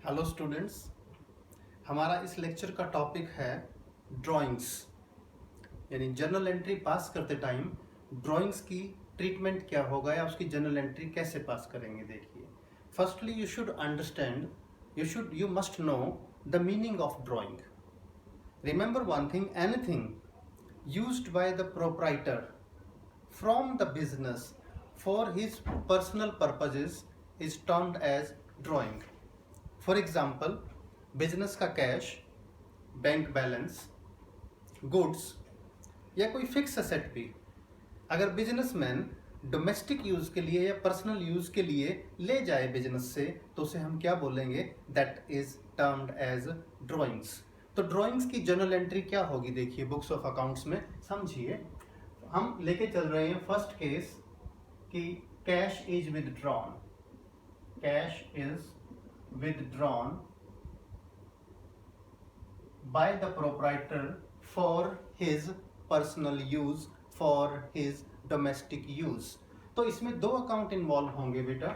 Hello students, हमारा इस lecture का टॉपिक है ड्राइंग्स। यानी जर्नल एंट्री पास करते टाइम ड्राइंग्स की ट्रीटमेंट क्या होगा या उसकी जर्नल एंट्री कैसे पास करेंगे। देखिए, firstly you should understand, you must know the meaning of drawing. Remember one thing, anything used by the proprietor from the business for his personal purposes is termed as drawing. For example, business का cash, bank balance, goods या कोई fix asset भी अगर businessman domestic use के लिए या personal use के लिए ले जाए बिजनेस से, तो उसे हम क्या बोलेंगे? That is termed as drawings. तो ड्राइंग्स की जर्नल एंट्री क्या होगी? देखिए, बुक्स ऑफ अकाउंट्स में समझिए, हम लेके चल रहे हैं फर्स्ट केस कि cash is withdrawn, cash is withdrawn by the proprietor for his personal use, for his domestic use। तो इसमें दो अकाउंट इन्वॉल्व होंगे बेटा।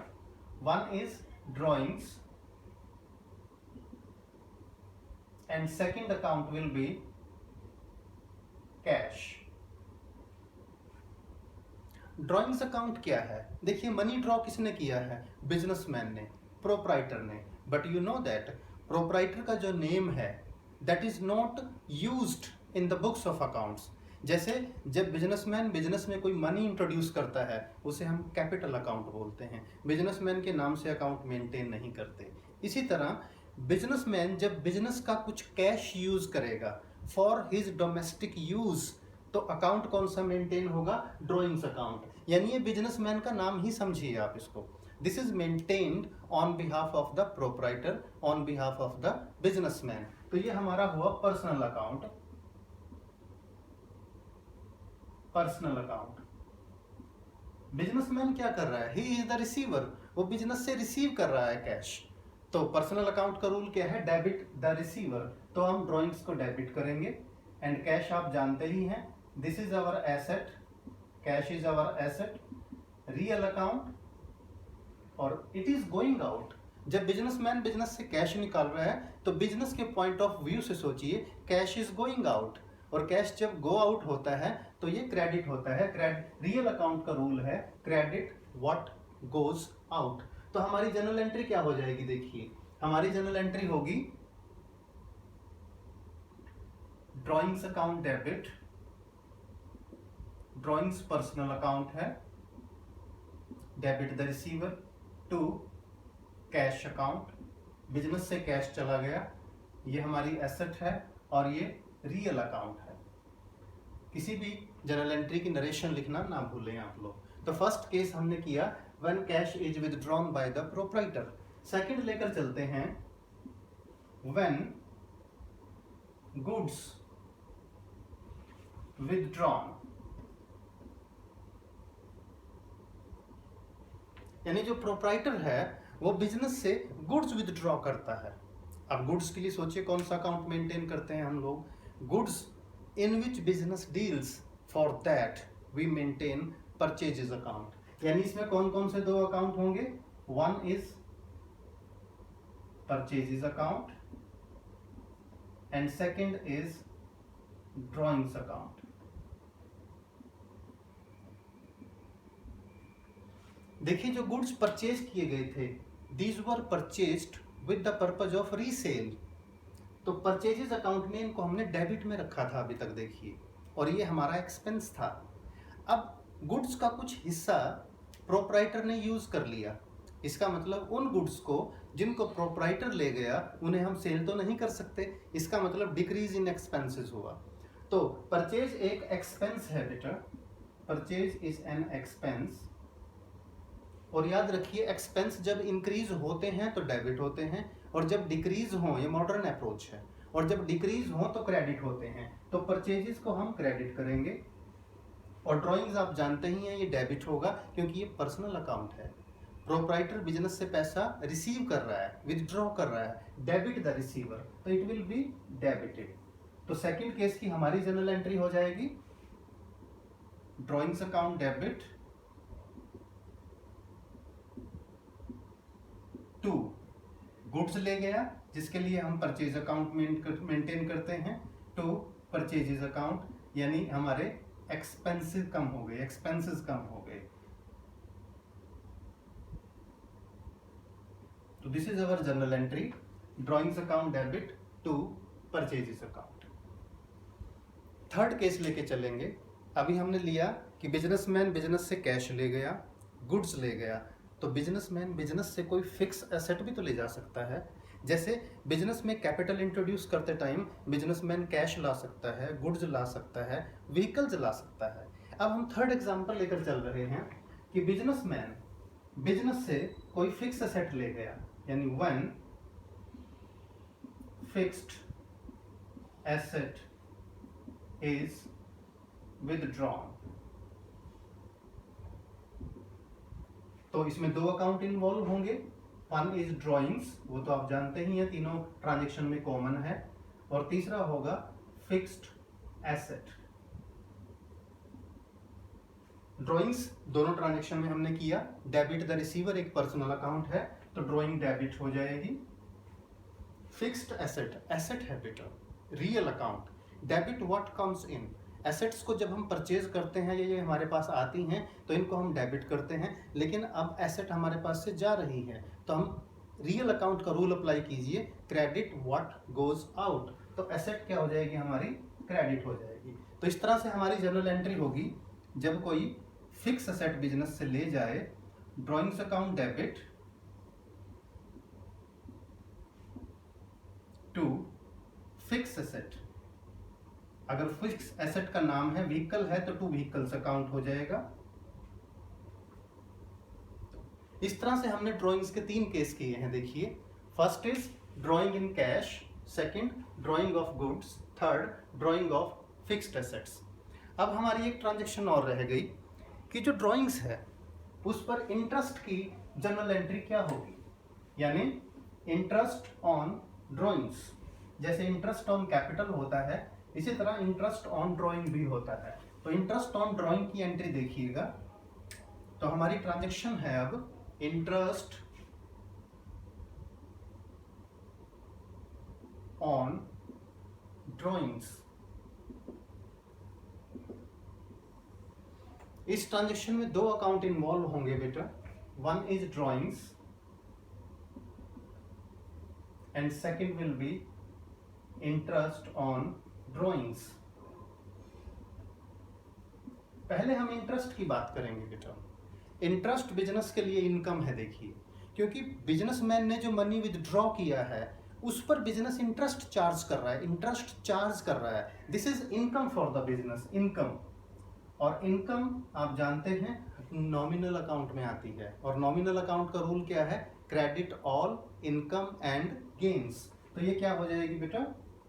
One is drawings and second account will be cash. Drawings account क्या है? देखिए, money draw किसने किया है? बिजनेसमैन ने, प्रोप्राइटर ने। But you know that proprietor का जो नेम है that is not used in the books of accounts. जैसे जब बिजनेसमैन बिजनेस में कोई मनी इंट्रोड्यूस करता है उसे हम कैपिटल अकाउंट बोलते हैं। बिजनेसमैन के नाम से अकाउंट मेंटेन नहीं करते। इसी तरह बिजनेसमैन जब बिजनेस का कुछ कैश यूज करेगा फॉर हिज डोमेस्टिक यूज, तो अकाउंट कौन सा मेंटेन होगा? Drawings account. यानी ये बिजनेसमैन का नाम ही समझिए आप इसको। This is maintained on behalf of the proprietor, on behalf of the businessman. तो ये हमारा हुआ personal account. Personal account, businessman क्या कर रहा है? ही इज द रिसीवर, वो बिजनेस से रिसीव कर रहा है कैश। तो पर्सनल अकाउंट का रूल क्या है? Debit the receiver. तो हम ड्राइंग्स को डेबिट करेंगे। एंड कैश आप जानते ही हैं, this is our asset, cash is our asset, real account, और इट इज गोइंग आउट। जब बिजनेसमैन बिजनेस से कैश निकाल रहा है तो बिजनेस के पॉइंट ऑफ व्यू से सोचिए, कैश इज गोइंग आउट, और कैश जब गो आउट होता है तो ये क्रेडिट होता है। रियल अकाउंट का रूल है क्रेडिट व्हाट गोज आउट। तो हमारी जर्नल एंट्री क्या हो जाएगी? देखिए, हमारी जर्नल एंट्री होगी drawings account debit, drawings personal account है, debit the receiver to cash account, business से कैश चला गया, ये हमारी एसेट है, और ये रियल अकाउंट है। किसी भी जर्नल एंट्री की नरेशन लिखना ना भूलें आप लोग। तो फर्स्ट केस हमने किया when cash is withdrawn by the proprietor. Second लेकर चलते हैं, व्हेन गुड्स विदड्रॉन, यानी जो प्रोप्राइटर है वो बिजनेस से गुड्स विदड्रॉ करता है। अब गुड्स के लिए सोचिए कौन सा अकाउंट मेंटेन करते हैं हम लोग? Goods in which business deals, for that we maintain purchases account. यानी इसमें कौन कौन से दो अकाउंट होंगे? One is purchases account and second is drawings account. देखिए, जो गुड्स परचेज किए गए थे, these were purchased with the purpose of resale. तो परचेजेस अकाउंट में इनको हमने डेबिट में रखा था अभी तक, देखिए, और ये हमारा एक्सपेंस था। अब गुड्स का कुछ हिस्सा प्रोप्राइटर ने यूज कर लिया। इसका मतलब उन गुड्स को जिनको प्रोप्राइटर ले गया उन्हें हम सेल तो नहीं कर सकते। इसका मतलब डिक्रीज इन एक्सपेंसेस हुआ। तो परचेज एक एक्सपेंस है बेटा, परचेज इज एन एक्सपेंस। और याद रखिए, एक्सपेंस जब इंक्रीज होते हैं तो डेबिट होते हैं, और जब डिक्रीज हो, ये मॉडर्न अप्रोच है, और जब डिक्रीज हो तो क्रेडिट होते हैं। तो परचेजेस को हम क्रेडिट करेंगे, और ड्राइंग्स आप जानते ही हैं ये डेबिट होगा क्योंकि ये पर्सनल अकाउंट है। प्रोप्राइटर बिजनेस से पैसा रिसीव कर रहा है, विदड्रॉ कर रहा है, डेबिट द रिसीवर, तो इट विल बी डेबिटेड। तो सेकेंड केस की हमारी जर्नल एंट्री हो जाएगी drawings account debit to goods ले गया जिसके लिए हम परचेज अकाउंट मेंटेन करते हैं, टू परचेजेज अकाउंट यानी हमारे एक्सपेंसेस कम हो गए। तो this is our journal entry, drawings account debit to purchases account. Third case लेके चलेंगे। अभी हमने लिया कि बिजनेसमैन बिजनेस से कैश ले गया, गुड्स ले गया, तो बिजनेसमैन बिजनेस से कोई फिक्स एसेट भी तो ले जा सकता है। जैसे बिजनेस में कैपिटल इंट्रोड्यूस करते टाइम बिजनेसमैन कैश ला सकता है, गुड्स ला सकता है, व्हीकल्स ला सकता है। अब हम थर्ड एग्जांपल लेकर चल रहे हैं कि बिजनेसमैन बिजनेस से कोई फिक्स एसेट ले गया, यानी when fixed asset is withdrawn. तो इसमें दो अकाउंट इन्वॉल्व होंगे, वन इज ड्राइंग्स, वो तो आप जानते ही हैं, तीनों ट्रांजेक्शन में कॉमन है, और तीसरा होगा फिक्स्ड एसेट। ड्राइंग्स दोनों ट्रांजेक्शन में हमने किया, डेबिट द रिसीवर एक पर्सनल अकाउंट है तो ड्राइंग डेबिट हो जाएगी। फिक्स्ड एसेट, एसेट है बेटा, real account, debit what comes in. Assets को जब हम परचेज करते हैं ये हमारे पास आती हैं तो इनको हम डेबिट करते हैं, लेकिन अब एसेट हमारे पास से जा रही है तो हम रियल अकाउंट का रूल अप्लाई कीजिए, क्रेडिट व्हाट गोज आउट, तो एसेट क्या हो जाएगी हमारी, क्रेडिट हो जाएगी। तो इस तरह से हमारी जर्नल एंट्री होगी जब कोई फिक्स एसेट बिजनेस से ले जाए, drawings account debit to fix asset. अगर फिक्स एसेट का नाम है व्हीकल है तो टू व्हीकल्स अकाउंट हो जाएगा। इस तरह से हमने ड्राइंग्स के तीन केस किए हैं। देखिए, first is drawing in cash, second drying of goods, third drying of fixed assets. अब हमारी एक ट्रांजैक्शन और रह गई कि जो ड्राइंग्स है उस पर इंटरेस्ट की जर्नल एंट्री क्या होगी, यानी इंटरेस्ट ऑन ड्राइंग्स। जैसे इंटरेस्ट ऑन कैपिटल होता है इसी तरह इंटरेस्ट ऑन ड्राइंग भी होता है। तो इंटरेस्ट ऑन ड्राइंग की एंट्री देखिएगा, तो हमारी ट्रांजैक्शन है अब इंटरेस्ट ऑन ड्राइंग्स। इस ट्रांजैक्शन में दो अकाउंट इन्वॉल्व होंगे बेटा, one is drawings and second will be interest on drawings. पहले हम इंटरेस्ट की बात करेंगे बेटा। इंटरेस्ट बिजनेस के लिए इनकम है। देखिए, क्योंकि बिजनेसमैन ने जो मनी विदड्रॉ किया है उस पर बिजनेस इंटरेस्ट चार्ज कर रहा है, इंटरेस्ट चार्ज कर रहा है। This is income for the business, income. और इनकम आप जानते हैं नॉमिनल अकाउंट में आती है, और नॉमिनल अकाउंट का रूल क्या है, credit all income and gains. तो ये क्या हो जाएगी बेटा,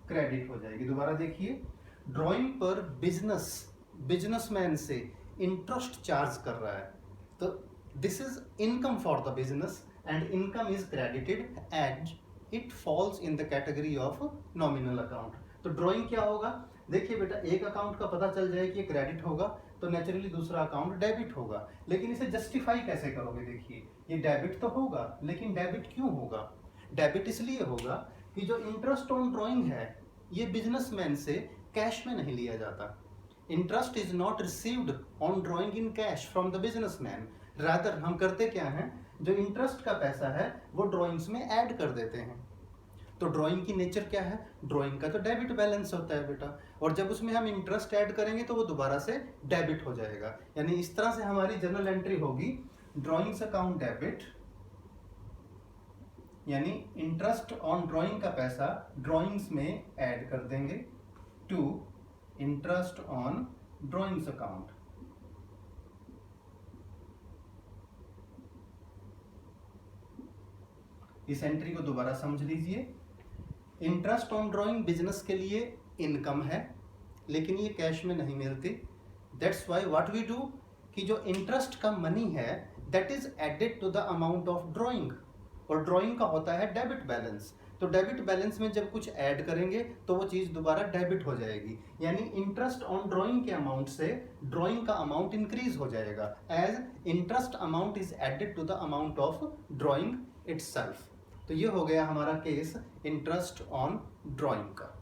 क्रेडिट हो जाएगी। दोबारा देखिए, ड्राइंग पर बिजनेसमैन से इंटरेस्ट चार्ज कर रहा है, तो this is income for the business and income is credited and it falls in the category of nominal account. तो ड्राइंग क्या होगा, देखिए बेटा, एक अकाउंट का पता चल जाए कि ये क्रेडिट होगा तो नेचुरली दूसरा अकाउंट डेबिट होगा, लेकिन इसे जस्टिफाई कैसे करोगे। देखिए, ये डेबिट तो होगा, लेकिन डेबिट क्यों होगा, डेबिट इसलिए होगा कि जो इंटरेस्ट ऑन ड्राइंग है ये बिजनेसमैन से कैश में नहीं लिया जाता। Interest is not received on drawing in cash from the businessman, rather हम करते क्या हैं, जो इंटरेस्ट का पैसा है वो ड्राइंग्स में ऐड कर देते हैं। तो ड्राइंग की नेचर क्या है, ड्राइंग का तो डेबिट बैलेंस होता है बेटा, और जब उसमें हम इंटरेस्ट ऐड करेंगे तो वो दोबारा से डेबिट हो जाएगा। यानी इस तरह से हमारी जर्नल एंट्री होगी, ड्राइंग्स अकाउंट डेबिट, यानी इंटरेस्ट ऑन ड्राइंग का पैसा ड्राइंग्स में ऐड कर देंगे, to interest on drawings account. इस एंट्री को दोबारा समझ लीजिए। इंटरेस्ट ऑन ड्राइंग बिजनेस के लिए इनकम है, लेकिन ये कैश में नहीं मिलती। That's why what we do कि जो इंटरेस्ट का मनी है that is added to the amount of drawing, और ड्राइंग का होता है डेबिट बैलेंस। तो डेबिट बैलेंस में जब कुछ ऐड करेंगे तो वो चीज़ दोबारा डेबिट हो जाएगी, यानी इंटरेस्ट ऑन ड्राइंग के अमाउंट से ड्राइंग का अमाउंट इंक्रीज हो जाएगा, as interest amount is added to the amount of drawing itself. तो ये हो गया हमारा केस इंटरेस्ट ऑन ड्राइंग का।